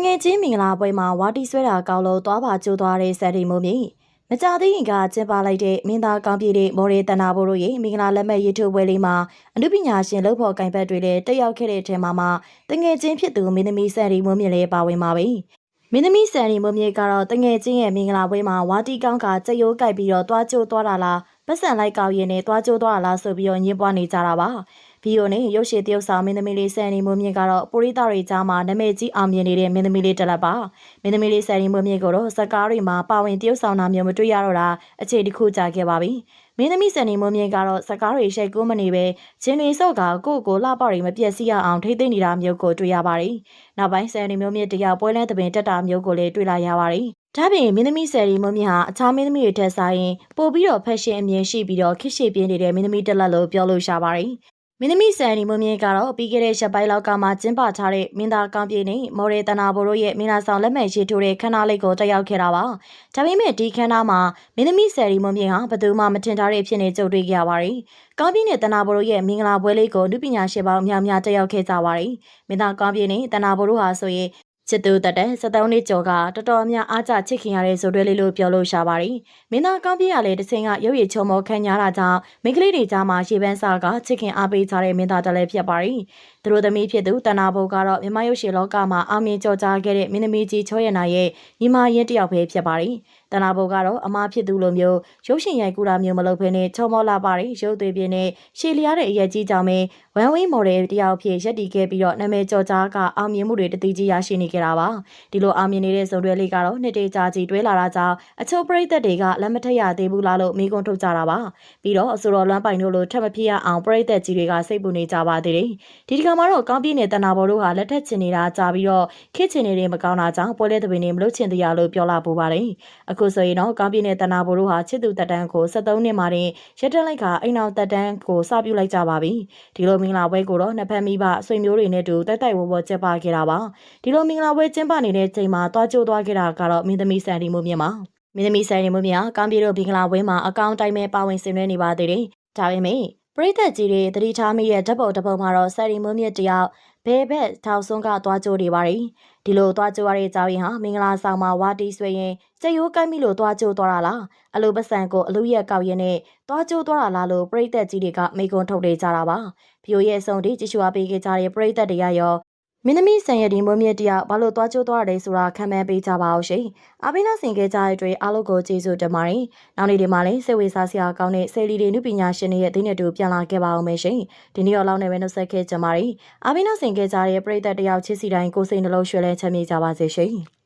ငယ်ချင်းမင်္ဂလာပွဲမှာဝါတီဆွဲတာကောက်လို့သွားပါကျိုးသွားတဲ့ဆက်ဒီမိုးမြေမကြသေးရင်ကကျင်းပလိုက်တဲ့မင်းသားကောင်းပြည်တဲ့မော်ရီတနာဘိုးတို့ရဲ့မင်္ဂလာလက်မှတ်ရေးထိုးပွဲလေးမှာအမှုပညာရှင်လုပ်ဖို့ကင်ဘတ်တွေလည်းတက်ရောက်ခဲ့တဲ့ထဲမှာတငယ်ချင်းဖြစ်သူမင်းသမီးဆက်ဒီမိုးမြေလည်းပါဝင်ပါပဲမင်းသမီးဆက်ဒီမိုးမြေကတော့တငယ်ချင်းရဲ့မင်္ဂလာပွဲမှာဝါတီကောင်းကကြက်ရိုးကိုက်ပြီးတော့သွားကျိုးသွားတာလားပတ်စံလိုက်ကောက်ရင်းနဲ့သွားကျိုးသွားတာလားဆိုပြီးတော့ညှင်းပွားနေကြတာပါဗီယိုနဲ့ရုပ်ရှင်တရုပ်ဆောင်မင်းသမီးလေးဆန်နီမိုးမြင့်ကတော့ပိုရိသတွေကြားမှာနာမည်ကြီးအောင်မြင်နေတဲ့မင်းသမီးလေးတစ်လက်ပါမင်းသမီးလေးဆန်နီမိုးမြင့်ကတော့ဇကားတွေမှာပါဝင်တရုပ်ဆောင်တာမျိုးမတွေ့ရတော့တာအခြေတစ်ခုကြာခဲ့ပါပြီမင်းသမီးဆန်နီမိုးမြင့်ကတော့ဇကားတွေရှိတ်ကိုမနေပဲဂျင်းလေးစော့ကကိုလှပတွေမပြက်စီးရအောင်ထိမ့်သိမ့်နေတာမျိုးကိုတွေ့ရပါတယ်နောက်ပိုင်းဆန်နီမိုးမြင့်တယောက်ပွဲလန်းသပင်တက်တာမျိုးကိုလည်းတွေ့လာရပါတယ်ဒါပြင်မင်းသမီးဆယ်ရီမွန်မြဟာအခြားမင်းသမီးတွေထက်ဆိုင်ရင်ပို့ပြီးတော့ဖက်ရှင်အမြင်ရှိပြီးတော့ခစ်ရှေ့ပြင်းနေတဲ့မင်းသမီးတစ်လက်လို့ပြောလို့ရှာပါတယ်မင်းသမီးဆယ်ရီမွန်မြကတော့ပြီးခဲ့တဲ့ရက်ပိုင်းလောက်ကမှကျင်းပထားတဲ့မင်းသားကောင်းပြည်နဲ့မော်ရီတနာဘိုတို့ရဲ့မင်းသားဆောင်လက်မှတ်ရေးထိုးတဲ့ခန်းနာလေးကိုတက်ရောက်ခဲ့တာပါဒါပေမဲ့ဒီခန်းနာမှာမင်းသမီးဆယ်ရီမွန်မြဟာဘယ်သူမှမထင်ထားတဲ့ဖြစ်နေကြုံတွေ့ခဲ့ရပါတယ်ကောင်းပြည်နဲ့တနာဘိုတို့ရဲ့မင်္ဂလာပွဲလေးကိုလူပညာရှင်ပေါင်းအများများတက်ရောက်ခဲ့ကြပါတယ်မင်းသားကောင်းပြည်နဲ့တနာဘိုတို့ဟာဆိုရင်ချစ်သူတက်တဲ့73နှစ်ကျော်ကတော်တော်များအားကျချစ်ခင်ရတဲ့ဇိုတွဲလေးလို့ပြောလို့ရှာပါတယ်။မင်းသားကောင်းပြရလေတစင်ကရုပ်ရည်ချုံမောခံညာတာကြောင့်မိန်းကလေးတွေကြားမှာရေပန်းစားကချစ်ခင်အားပေးကြတဲ့မင်းသားတလည်းဖြစ်ပါတယ်။သူတို့သမီးဖြစ်သူတနာဘိုကတော့မြမရုပ်ရှင်လောကမှာအောင်မြင်ကျော်ကြားခဲ့တဲ့မင်းသမီးကြီးချောရနာရဲ့ညီမရင်းတစ်ယောက်ပဲဖြစ်ပါတယ်။တနာဘိုကတော့အမဖြစ်သူလိုမျိုးရုပ်ရှင်ရိုက်ကူတာမျိုးမလုပ်ဘဲနဲ့ချုံမောလာပါတယ်ရုပ်သွေးပြင်းနဲ့ရှည်လျားတဲ့အရက်ကြီးကြောင့်ပဲဝမ်ဝင်းမော်ဒယ်တယောက်ဖြစ်ရက်တီခဲ့ပြီးတော့နာမည်ကျော်ကြားကအောင်မြင်မှုတွေတတိကြီးရရှိနေကြတာပါဒီလိုအောင်မြင်နေတဲ့ဇုံတွဲလေးကတော့နှစ်တေကြာကြီးတွဲလာတာကြောင့်အချို့ပရိသတ်တွေကလက်မထက်ရသေးဘူးလားလို့မိကွန်းထုတ်ကြတာပါပြီးတော့အဆိုတော်လွမ်းပိုင်တို့လိုထပ်မဖြစ်ရအောင်ပရိသတ်ကြီးတွေကစိတ်ပူနေကြပါသေးတယ်ဒီတစ်ခါမှာတော့ကောင်းပြည့်နဲ့တနာဘော်တို့ဟာလက်ထက်ချင်နေတာကြာပြီးတော့ခစ်ချင်နေတဲ့မကောင်းတာကြောင့်ပွဲလဲသပင်တွေမလုပ်ချင်တရားလို့ပြောလာပူပါတယ်အခုဆိုရင်တော့ကောင်းပြည့်နဲ့တနာဘော်တို့ဟာချစ်သူတက်တန်းကို73နှစ်မှာတင်ရက်တက်လိုက်ကအိမ်အောင်တက်တန်းကိုစပြုလိုက်ကြပါပြီဒီလိုမင်္ဂလာပွဲကိုတော့နှစ်ဖက်မိဘဆွေမျိုးတွေနဲ့တူတိုက်တိုက်ဝေါ်ဝေါ်ကျင်းပခဲ့တာပါဒီလိုမင်္ဂလာပွဲကျင်းပနေတဲ့ချိန်မှာတွားကြိုးသွားခဲ့တာကတော့မင်းသမီးဆန်ဒီမိုးမြင့်ပါမင်းသမီးဆန်ဒီမိုးမြင့်ကကောင်းပြည်တို့မင်္ဂလာပွဲမှာအကောင့်တိုင်းပဲပါဝင်ဆင်နွှဲနေပါသေးတယ်ဒါပေမဲ့ပရိသတ်ကြီးတွေသတိထားမိတဲ့ဓာတ်ပုံတစ်ပုံမှာတော့ဆန်ဒီမိုးမြင့်တယောက်ဘဲဘက်ထောက်ဆုံးကတွားကြိုးနေပါတယ်ဒီလိုတွားကြိုးရတဲ့အကြောင်းရင်းဟာမင်္ဂလာဆောင်မှာဝါတီဆွေရင်ကျရိုးကိုက်မိလို့တွားကြိုးသွားတာလားအလိုပစံကိုအလူရက်ကောက်ရင်းနဲ့တွားကြိုးသွားတာလားလို့ပရိသတ်ကြီးတွေကမိကွန်းထုတ်နေကြတာပါဗီယိုရဲ့အဆုံးထိကြည့်ရှုအားပေးခဲ့ကြတဲ့ပရိသတ်တွေရောမင်းသမီးဆန်ရဒီမွေးမြတ်တယောက်ဘာလို့တွားကြိုးသွားတယ်ဆိုတာခံမှန်းပေးကြပါအောင်ရှင်။အားပေးနာဆင်ခဲ့ကြတဲ့အတွက်အားလုံးကိုကျေးဇူးတင်ပါတယ်။နောက်နေ့ဒီမှာလည်းစိတ်ဝင်စားစရာကောင်းတဲ့ဆယ်လီတွေနုပညာရှင်တွေရဲ့အသင်းနဲ့တူပြန်လာခဲ့ပါအောင်မယ်ရှင်။ဒီနေ့ရောလောက်နေပဲနှုတ်ဆက်ခဲ့ကြပါရစေ။အားပေးနာဆင်ခဲ့ကြတဲ့ပရိသတ်တယောက်ချစ်စီတိုင်းကိုစိတ်နှလုံးရွှဲလဲချမ်းမြေ့ကြပါစေရှင်။